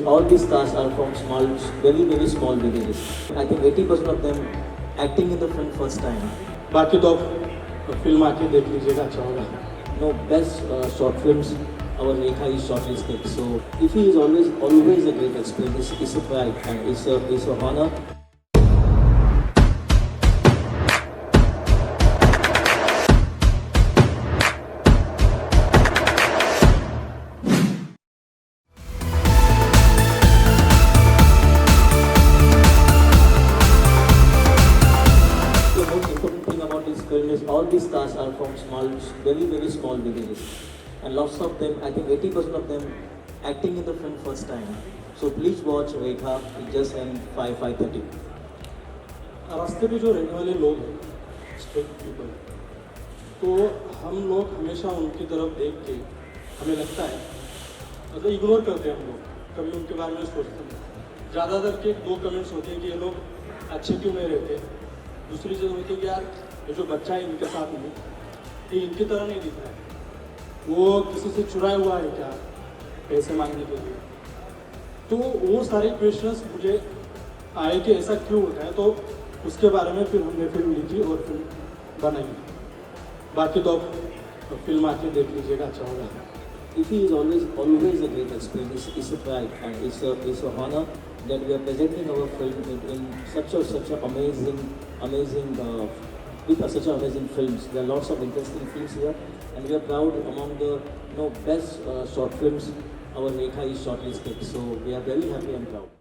all these stars are from small, very small villages. I think 80% of them acting in the film first time. बाकी तो आप film आके देख लीजिएगा, अच्छा होगा. No, best short films, our Rekha is shortlisted. So if he is always a great experience, it's a pride and it's a honor. Film is all these stars are from small, very small villages, and lots of them, I think 80% of them, acting in the film first time. So please watch Rekha. It just end 5:30. रास्ते पे जो रहने वाले लोग हैं, street people, तो हम लोग हमेशा उनकी तरफ देख के हमें लगता है, मतलब इग्नोर करते हैं हम लोग, कभी उनके बारे में सोचते हैं. ज़्यादातर के 2 कमेंट्स होते हैं कि ये लोग अच्छे क्यों नहीं रहते. दूसरी चीज़ होती है कि यार ये जो बच्चा है इनके साथ में, ये इनकी तरह नहीं दिख रहा है, वो किसी से चुराया हुआ है क्या पैसे मांगने के लिए. तो वो सारे क्वेश्चंस मुझे आए कि ऐसा क्यों होता है. तो उसके बारे में फिर हमने फिल्म लिखी और फिल्म बनाई. बाकी तो आप फिल्म आके देख लीजिएगा, अच्छा होगा. If he is always a great experience, it's a pride and it's a honor that we are presenting our film in such a amazing with such amazing films. There are lots of interesting films here, and we are proud among the best short films. Our Rekha is shortlisted, so we are very happy and proud.